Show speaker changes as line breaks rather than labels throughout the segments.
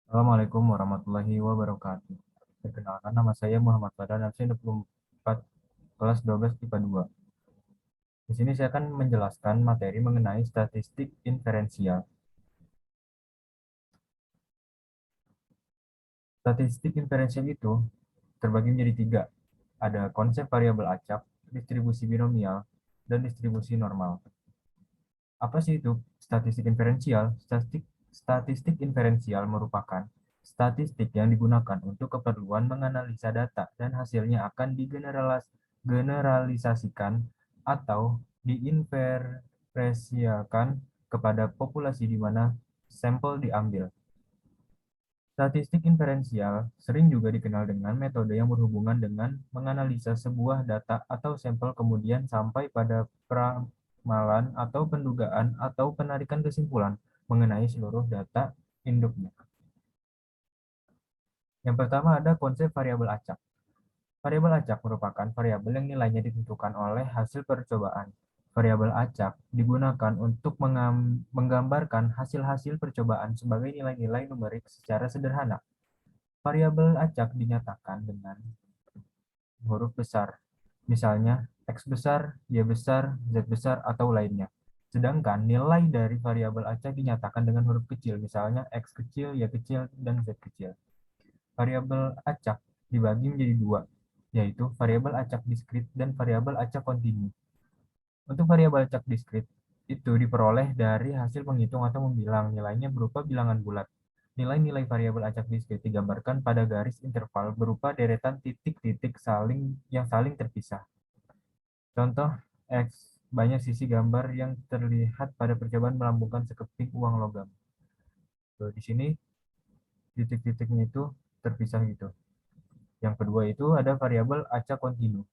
Assalamualaikum warahmatullahi wabarakatuh. Perkenalkan, nama saya Muhammad Fadlan, absen 24, kelas 12 IPA 2. Di sini saya akan menjelaskan materi mengenai statistik inferensial. Statistik inferensial itu terbagi menjadi tiga. Ada konsep variabel acak, distribusi binomial, dan distribusi normal. Apa sih itu statistik inferensial? Statistik inferensial merupakan statistik yang digunakan untuk keperluan menganalisa data dan hasilnya akan digeneralisasikan atau diinferensiakan kepada populasi di mana sampel diambil. Statistik inferensial sering juga dikenal dengan metode yang berhubungan dengan menganalisa sebuah data atau sampel kemudian sampai pada peramalan atau pendugaan atau penarikan kesimpulan mengenai seluruh data induknya. Yang pertama ada konsep variabel acak. Variabel acak merupakan variabel yang nilainya ditentukan oleh hasil percobaan. Variabel acak digunakan untuk menggambarkan hasil-hasil percobaan sebagai nilai-nilai numerik secara sederhana. Variabel acak dinyatakan dengan huruf besar, misalnya X besar, Y besar, Z besar, atau lainnya. Sedangkan nilai dari variabel acak dinyatakan dengan huruf kecil, misalnya X kecil, Y kecil, dan Z kecil. Variabel acak dibagi menjadi dua, yaitu variabel acak diskrit dan variabel acak kontinu. Untuk variabel acak diskrit, itu diperoleh dari hasil menghitung atau membilang, nilainya berupa bilangan bulat. Nilai-nilai variabel acak diskrit digambarkan pada garis interval berupa deretan titik-titik yang saling terpisah. Contoh X, banyak sisi gambar yang terlihat pada percobaan melambungkan sekeping uang logam. Tuh, di sini titik-titiknya itu terpisah gitu. Yang kedua itu ada variabel acak kontinu.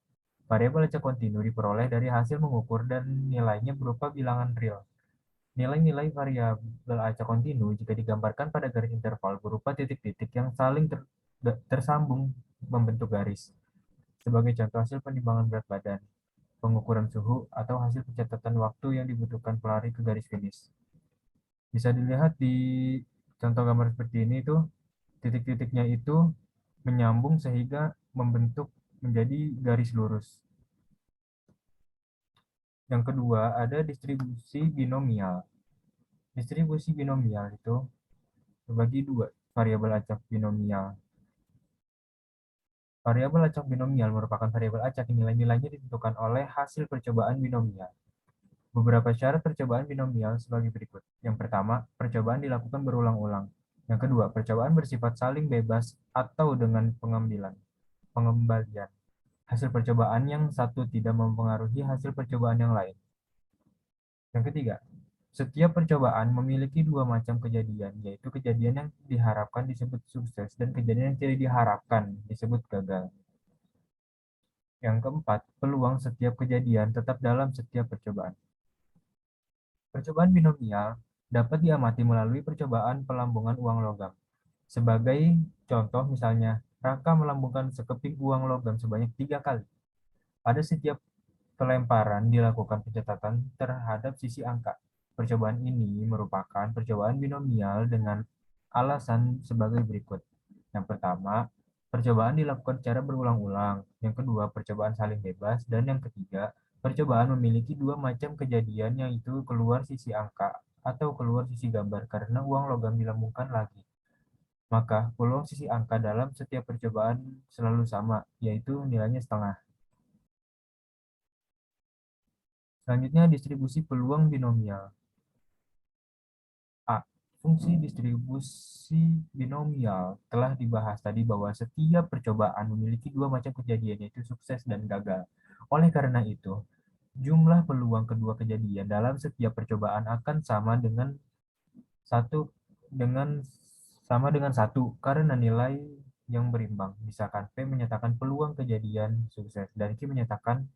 Variabel acak kontinu diperoleh dari hasil mengukur dan nilainya berupa bilangan real. Nilai-nilai variabel acak kontinu jika digambarkan pada garis interval berupa titik-titik yang saling tersambung membentuk garis. Sebagai contoh hasil penimbangan berat badan, pengukuran suhu, atau hasil pencatatan waktu yang dibutuhkan pelari ke garis finish. Bisa dilihat di contoh gambar seperti ini tuh, titik-titiknya itu menyambung sehingga membentuk menjadi garis lurus. Yang kedua, ada distribusi binomial. Distribusi binomial itu terbagi dua, variabel acak binomial. Variabel acak binomial merupakan variabel acak yang nilai-nilainya ditentukan oleh hasil percobaan binomial. Beberapa syarat percobaan binomial sebagai berikut. Yang pertama, percobaan dilakukan berulang-ulang. Yang kedua, percobaan bersifat saling bebas atau dengan pengembalian. Hasil percobaan yang satu tidak mempengaruhi hasil percobaan yang lain. Yang ketiga, setiap percobaan memiliki dua macam kejadian, yaitu kejadian yang diharapkan disebut sukses dan kejadian yang tidak diharapkan disebut gagal. Yang keempat, peluang setiap kejadian tetap dalam setiap percobaan. Percobaan binomial dapat diamati melalui percobaan pelambungan uang logam. Sebagai contoh misalnya, Raka melambungkan sekeping uang logam sebanyak 3 kali. Pada setiap pelemparan dilakukan pencatatan terhadap sisi angka. Percobaan ini merupakan percobaan binomial dengan alasan sebagai berikut. Yang pertama, percobaan dilakukan secara berulang-ulang. Yang kedua, percobaan saling bebas. Dan yang ketiga, percobaan memiliki dua macam kejadian, yaitu keluar sisi angka atau keluar sisi gambar karena uang logam dilambungkan lagi. Maka peluang sisi angka dalam setiap percobaan selalu sama, yaitu nilainya setengah. Selanjutnya, distribusi peluang binomial. A. Fungsi distribusi binomial telah dibahas tadi bahwa setiap percobaan memiliki dua macam kejadian, yaitu sukses dan gagal. Oleh karena itu, jumlah peluang kedua kejadian dalam setiap percobaan akan satu dengan satu karena nilai yang berimbang. Misalkan P menyatakan peluang kejadian sukses dan Q menyatakan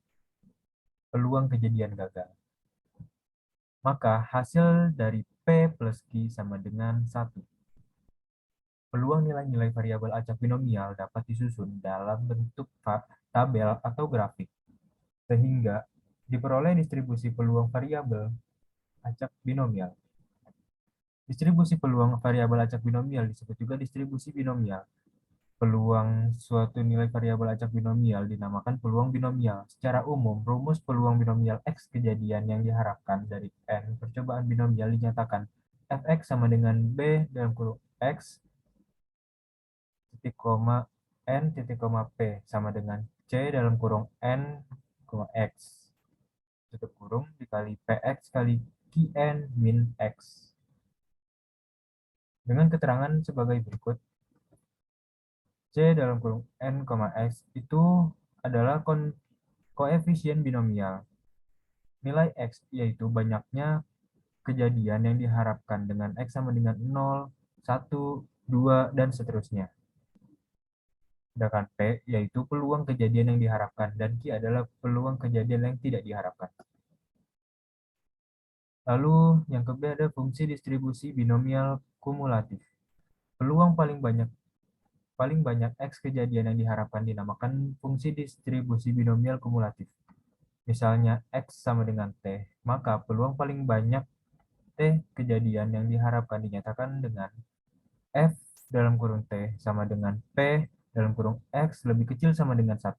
peluang kejadian gagal. Maka hasil dari P plus Q sama dengan 1. Peluang nilai-nilai variabel acak binomial dapat disusun dalam bentuk tabel atau grafik, sehingga diperoleh distribusi peluang variabel acak binomial. Distribusi peluang variabel acak binomial disebut juga distribusi binomial. Peluang suatu nilai variabel acak binomial dinamakan peluang binomial. Secara umum, rumus peluang binomial X kejadian yang diharapkan dari N percobaan binomial dinyatakan Fx sama dengan B dalam kurung X titik koma N titik koma P sama dengan C dalam kurung N, X tutup kurung dikali Px kali Qn min X. Dengan keterangan sebagai berikut, C dalam kurung N, X itu adalah koefisien binomial. Nilai X yaitu banyaknya kejadian yang diharapkan dengan X sama dengan 0, 1, 2, dan seterusnya. Sedangkan P yaitu peluang kejadian yang diharapkan dan Q adalah peluang kejadian yang tidak diharapkan. Lalu yang ke B ada fungsi distribusi binomial kumulatif. Peluang paling banyak X kejadian yang diharapkan dinamakan fungsi distribusi binomial kumulatif. Misalnya X sama dengan T, maka peluang paling banyak T kejadian yang diharapkan dinyatakan dengan F dalam kurung T sama dengan P dalam kurung X lebih kecil sama dengan 1.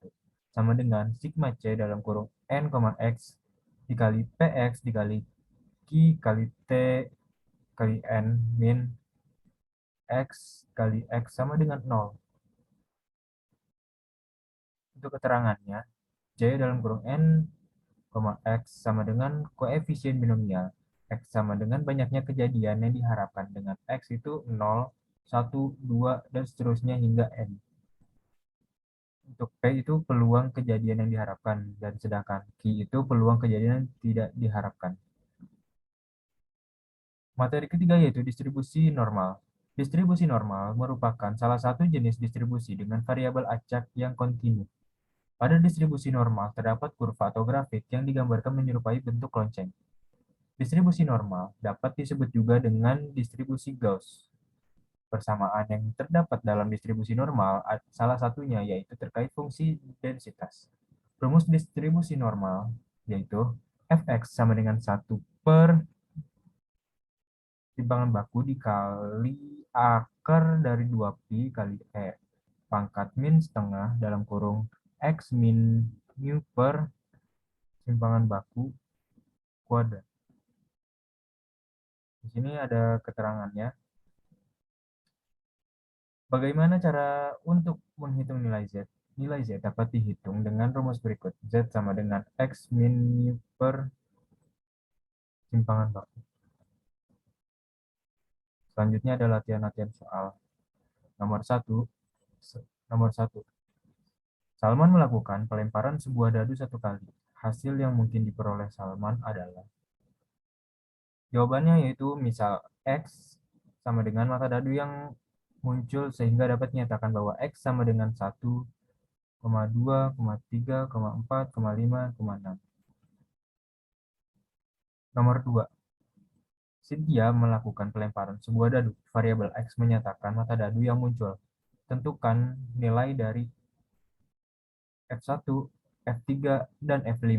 Sama dengan sigma C dalam kurung N, X dikali PX dikali Q kali T kali N min X kali X sama dengan 0. Untuk keterangannya, C dalam kurung N, X sama dengan koefisien binomial. X sama dengan banyaknya kejadian yang diharapkan dengan X itu 0, 1, 2, dan seterusnya hingga N. Untuk P itu peluang kejadian yang diharapkan, dan sedangkan Q itu peluang kejadian yang tidak diharapkan. Materi ketiga yaitu distribusi normal. Distribusi normal merupakan salah satu jenis distribusi dengan variabel acak yang kontinu. Pada distribusi normal terdapat kurva atau grafik yang digambarkan menyerupai bentuk lonceng. Distribusi normal dapat disebut juga dengan distribusi Gauss. Persamaan yang terdapat dalam distribusi normal salah satunya yaitu terkait fungsi densitas. Rumus distribusi normal yaitu Fx sama dengan 1 per timbangan baku dikali akar dari 2pi kali pangkat min setengah dalam kurung X min mu per timbangan baku kuadrat. Di sini ada keterangannya. Bagaimana cara untuk menghitung nilai Z? Nilai Z dapat dihitung dengan rumus berikut. Z sama dengan X min mu per timbangan baku. Selanjutnya ada latihan-latihan soal. Nomor 1. Nomor 1. Salman melakukan pelemparan sebuah dadu 1 kali. Hasil yang mungkin diperoleh Salman adalah. Jawabannya yaitu misal X sama dengan mata dadu yang muncul sehingga dapat dinyatakan bahwa X sama dengan 1, 2, 3, 4, 5, 6. Nomor 2. Cynthia melakukan pelemparan sebuah dadu. Variabel X menyatakan mata dadu yang muncul. Tentukan nilai dari F1, F3, dan F5.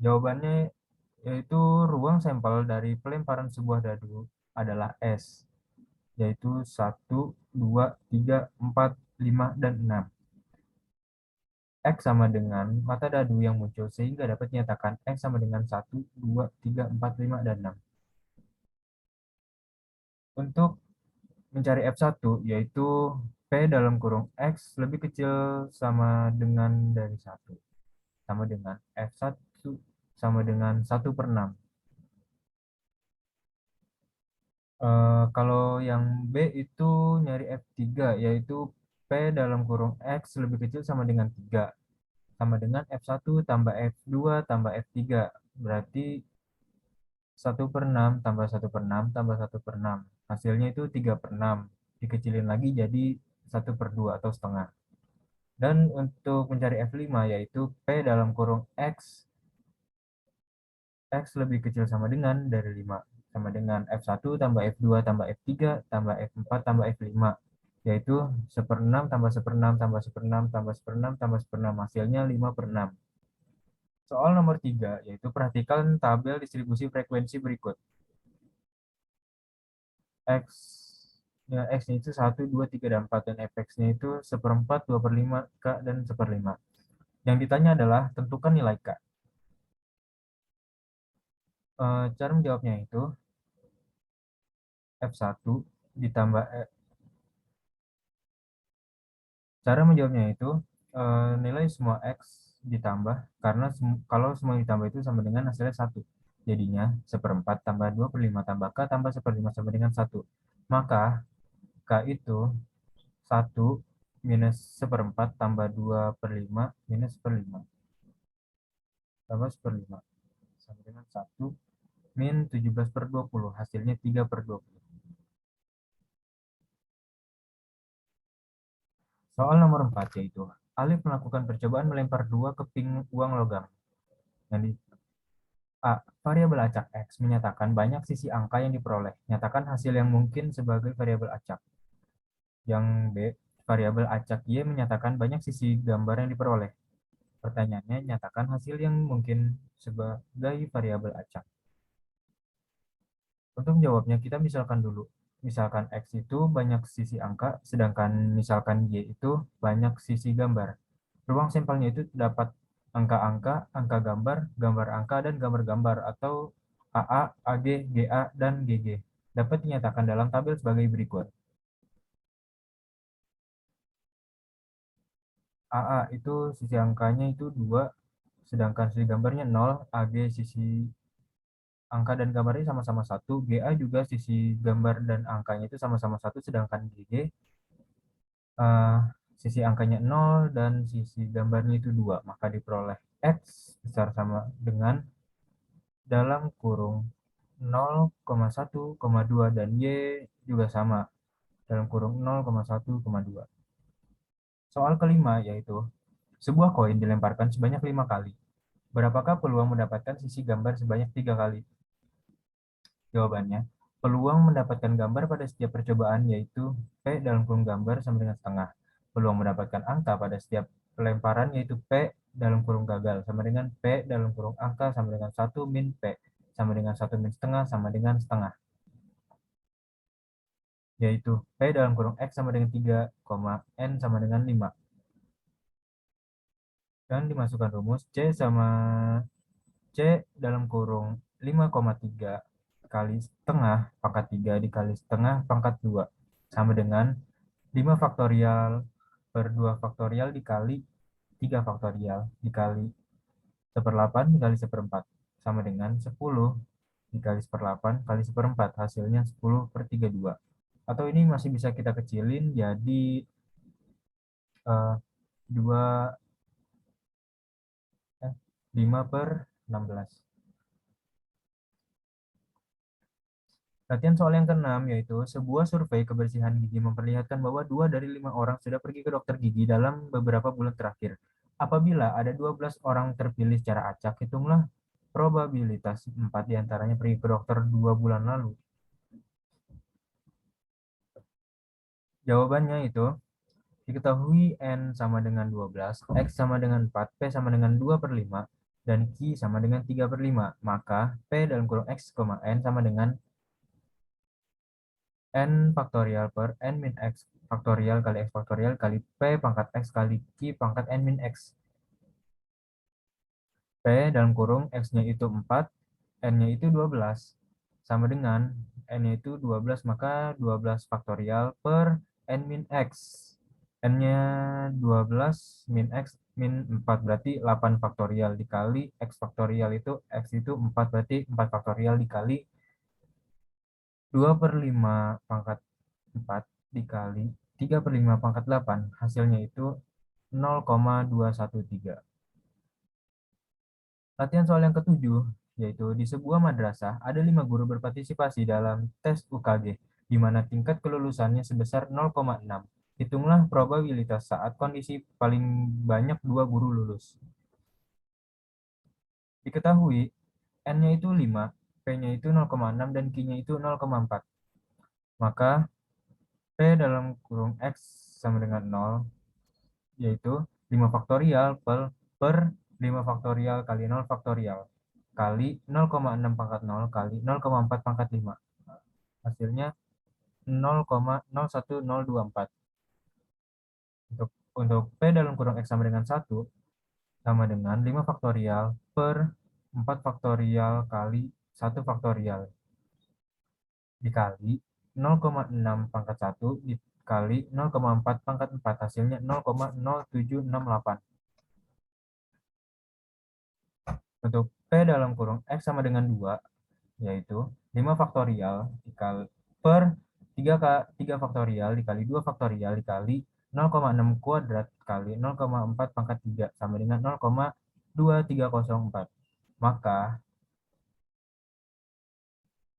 Jawabannya yaitu ruang sampel dari pelemparan sebuah dadu adalah S, yaitu 1, 2, 3, 4, 5, dan 6. X sama dengan mata dadu yang muncul sehingga dapat dinyatakan X sama dengan 1, 2, 3, 4, 5, dan 6. Untuk mencari F1 yaitu P dalam kurung X lebih kecil sama dengan dari 1. Sama dengan F1 sama dengan 1 per 6. Kalau yang B itu nyari F3 yaitu P dalam kurung X lebih kecil sama dengan 3. Sama dengan F1 tambah F2 tambah F3. Berarti 1 per 6 tambah 1 per 6 tambah 1 per 6. Hasilnya itu 3 per 6. Dikecilin lagi jadi 1 per 2 atau setengah. Dan untuk mencari F5 yaitu P dalam kurung X lebih kecil sama dengan dari 5. Sama dengan F1 tambah F2 tambah F3 tambah F4 tambah F5. Yaitu 1/6 tambah 1/6 tambah 1/6 tambah 1/6 tambah 1/6. Hasilnya 5 per 6. Soal nomor 3 yaitu perhatikan tabel distribusi frekuensi berikut. X, ya, X-nya itu 1, 2, 3, dan 4. Dan fx-nya itu 1/4, 2/5, K, dan 1/5. Yang ditanya adalah tentukan nilai K. Cara menjawabnya itu F1 ditambah cara menjawabnya itu nilai semua X ditambah, karena kalau semua ditambah itu sama dengan hasilnya 1. Jadinya 1/4 tambah 2/5 tambah K tambah 1/5 sama dengan 1. Maka K itu 1 minus 1/4 tambah 2/5 minus 1/5 tambah 1/5 sama dengan 1 min 17/20, hasilnya 3/20. Soal nomor 4 yaitu Alif melakukan percobaan melempar 2 keping uang logam. Yang di A. Variabel acak X menyatakan banyak sisi angka yang diperoleh. Nyatakan hasil yang mungkin sebagai variabel acak. Yang B. Variabel acak Y menyatakan banyak sisi gambar yang diperoleh. Pertanyaannya, nyatakan hasil yang mungkin sebagai variabel acak. Untuk menjawabnya, kita misalkan dulu. Misalkan X itu banyak sisi angka, sedangkan misalkan Y itu banyak sisi gambar. Ruang sampelnya itu dapat angka-angka, angka gambar, gambar angka, dan gambar-gambar, atau AA, AG, GA, dan GG. Dapat dinyatakan dalam tabel sebagai berikut. AA itu sisi angkanya itu 2, sedangkan sisi gambarnya 0, AG sisi angka dan gambarnya sama-sama 1, GA juga sisi gambar dan angkanya itu sama-sama 1, sedangkan GG eh, sisi angkanya 0 dan sisi gambarnya itu 2. Maka diperoleh X besar sama dengan dalam kurung 0,1,2 dan Y juga sama dalam kurung 0,1,2. Soal kelima yaitu sebuah koin dilemparkan sebanyak 5 kali. Berapakah peluang mendapatkan sisi gambar sebanyak 3 kali? Jawabannya, peluang mendapatkan gambar pada setiap percobaan yaitu P dalam kurung gambar sama dengan setengah. Peluang mendapatkan angka pada setiap pelemparan yaitu P dalam kurung gagal sama dengan P dalam kurung angka sama dengan 1 min P sama dengan 1 min setengah sama dengan setengah. Yaitu P dalam kurung X sama dengan 3, N sama dengan 5. Dan dimasukkan rumus C sama C dalam kurung 5,3 kali setengah pangkat 3 dikali setengah pangkat 2 sama dengan 5 faktorial per 2 faktorial dikali 3 faktorial dikali 1/8 dikali 1/4 sama dengan 10 dikali 1/8 kali 1/4, hasilnya 10/32. Atau ini masih bisa kita kecilin jadi 2 5/16. Latihan soal yang keenam yaitu sebuah survei kebersihan gigi memperlihatkan bahwa 2 dari 5 orang sudah pergi ke dokter gigi dalam beberapa bulan terakhir. Apabila ada 12 orang terpilih secara acak, hitunglah probabilitas 4 diantaranya pergi ke dokter 2 bulan lalu. Jawabannya itu diketahui N sama dengan 12, X sama dengan 4, P sama dengan 2/5, dan Q sama dengan 3/5. Maka P dalam kurung X, N sama dengan N faktorial per N min X faktorial kali X faktorial kali P pangkat X kali Q pangkat N min X. P dalam kurung X-nya itu 4, N-nya itu 12. Sama dengan N-nya itu 12, maka 12 faktorial per N min X. N-nya 12 min X min 4, berarti 8 faktorial dikali X faktorial itu X itu 4, berarti 4 faktorial dikali 2/5 pangkat 4 dikali 3/5 pangkat 8, hasilnya itu 0,213. Latihan soal yang ketujuh, yaitu di sebuah madrasah ada 5 guru berpartisipasi dalam tes UKG, di mana tingkat kelulusannya sebesar 0,6. Hitunglah probabilitas saat kondisi paling banyak 2 guru lulus. Diketahui N-nya itu 5, P-nya itu 0,6, dan Q-nya itu 0,4. Maka P dalam kurung X sama dengan 0, yaitu 5 faktorial per 5 faktorial kali 0 faktorial kali 0,6 pangkat 0 kali 0,4 pangkat 5. Hasilnya 0,01024. Untuk P dalam kurung X sama dengan 1 sama dengan 5 faktorial per 4 faktorial kali 1 faktorial dikali 0,6 pangkat 1 dikali 0,4 pangkat 4, hasilnya 0,0768. Untuk P dalam kurung X sama dengan 2, yaitu 5 faktorial dikali per 3 faktorial dikali 2 faktorial dikali 0,6 kuadrat kali 0,4 pangkat 3 sama dengan 0,2304. Maka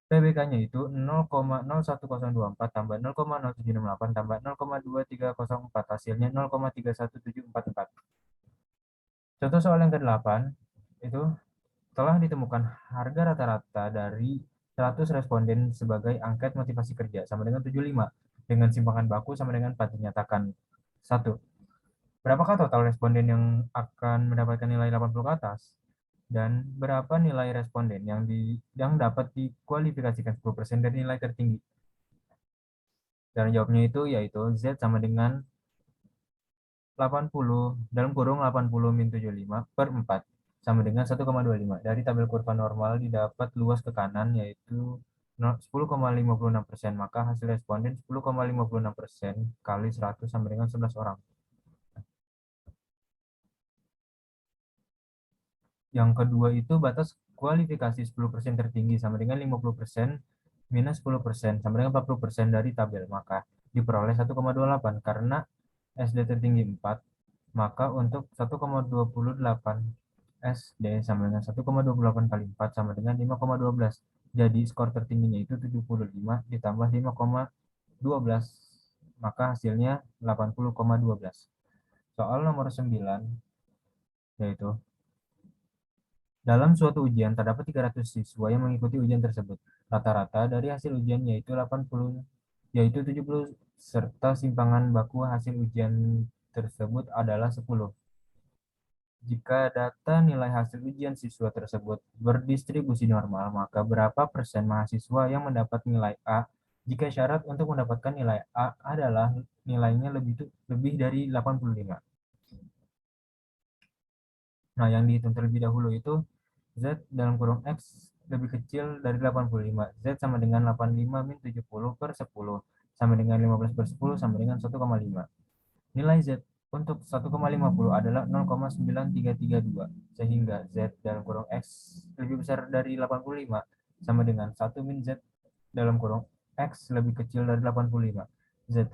PBK-nya itu 0,01024 tambah 0,0768 tambah 0,2304, hasilnya 0,31744. Contoh soal yang ke-8 itu telah ditemukan harga rata-rata dari 100 responden sebagai angket motivasi kerja sama dengan 75 dengan simpangan baku sama dengan 4. Dinyatakan 1. Berapakah total responden yang akan mendapatkan nilai 80 ke atas? Dan berapa nilai responden yang dapat dikualifikasikan 10% dari nilai tertinggi? Dan jawabnya itu yaitu Z sama dengan 80 dalam kurung 80 min 75 per 4 sama dengan 1,25. Dari tabel kurva normal didapat luas ke kanan yaitu 10,56%, maka hasil responden 10,56% kali 100 sama dengan 11 orang. Yang kedua itu batas kualifikasi 10% tertinggi sama dengan 50% minus 10% sama dengan 40% dari tabel, maka diperoleh 1,28. Karena SD tertinggi 4, maka untuk 1,28 SD sama dengan 1,28 kali 4 sama dengan 5,12. Jadi skor tertingginya itu 75 ditambah 5,12, maka hasilnya 80,12. Soal nomor 9 yaitu dalam suatu ujian terdapat 300 siswa yang mengikuti ujian tersebut. Rata-rata dari hasil ujian yaitu 70 serta simpangan baku hasil ujian tersebut adalah 10. Jika data nilai hasil ujian siswa tersebut berdistribusi normal, maka berapa persen mahasiswa yang mendapat nilai A jika syarat untuk mendapatkan nilai A adalah nilainya lebih dari 85. Nah, yang dihitung terlebih dahulu itu Z dalam kurung X lebih kecil dari 85. Z sama dengan 85 min 70 per 10 sama dengan 15 per 10 sama dengan 1,5. Nilai Z untuk 1,50 adalah 0,9332, sehingga Z dalam kurung X lebih besar dari 85 sama dengan 1 min Z dalam kurung X lebih kecil dari 85. Z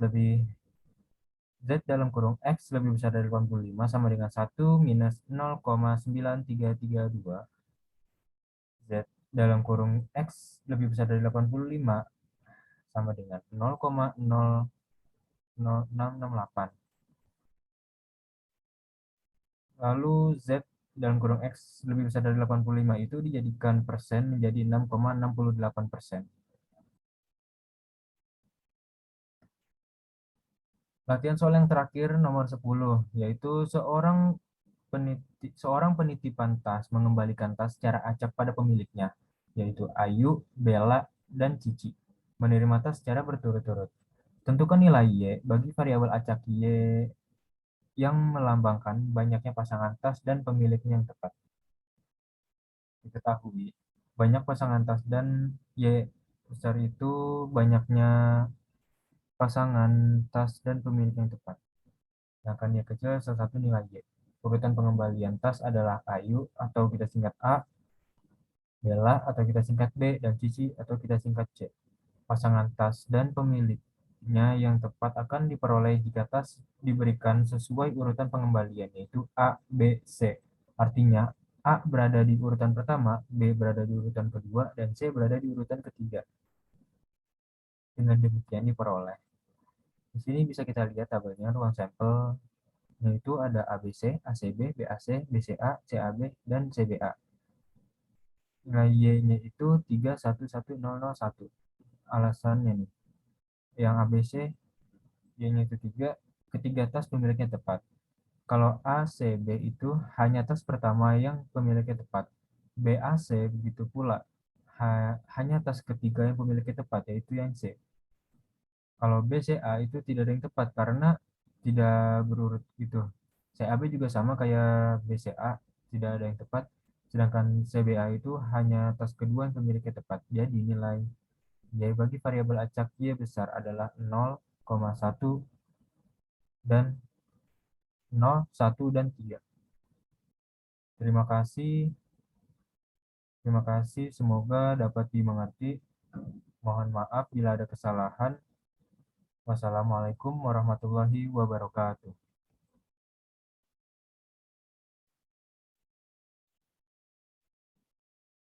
dalam kurung X lebih besar dari 85 sama dengan 1 minus 0,9332. Z dalam kurung X lebih besar dari 85 sama dengan 0,00668. Lalu Z dalam kurung X lebih besar dari 85 itu dijadikan persen menjadi 6,68%. Latihan soal yang terakhir nomor 10, yaitu seorang penitipan tas mengembalikan tas secara acak pada pemiliknya, yaitu Ayu, Bella, dan Cici. Menerima tas secara berturut-turut. Tentukan nilai Y bagi variabel acak Y yang melambangkan banyaknya pasangan tas dan pemiliknya yang tepat. Diketahui, banyak pasangan tas dan Y besar itu banyaknya pasangan tas dan pemilik yang tepat. Sedangkan Y kecil salah satu nilai Y. Urutan pengembalian tas adalah Ayu atau kita singkat A, Bella atau kita singkat B, dan Cici atau kita singkat C. Pasangan tas dan pemiliknya yang tepat akan diperoleh jika tas diberikan sesuai urutan pengembalian, yaitu A, B, C. Artinya, A berada di urutan pertama, B berada di urutan kedua, dan C berada di urutan ketiga. Dengan demikian diperoleh. Di sini bisa kita lihat tabelnya ruang sampel, yaitu ada ABC, ACB, BAC, BCA, CAB, dan CBA. Nilai Y-nya itu 311001. Alasannya nih, yang ABC Y-nya itu 3, ketiga tas pemiliknya tepat. Kalau ACB itu hanya tas pertama yang pemiliknya tepat. BAC begitu pula, hanya tas ketiga yang pemiliknya tepat, yaitu yang C. Kalau B, C, A itu tidak ada yang tepat karena tidak berurut gitu. C, A, B juga sama kayak B, C, A, tidak ada yang tepat. Sedangkan C, B, A itu hanya tos kedua yang memiliki tepat. Jadi nilai Y bagi variabel acak Y besar adalah 0,1 dan 0, 1, dan 3. Terima kasih. Terima kasih. Semoga dapat dimengerti. Mohon maaf bila ada kesalahan. Wassalamualaikum warahmatullahi wabarakatuh.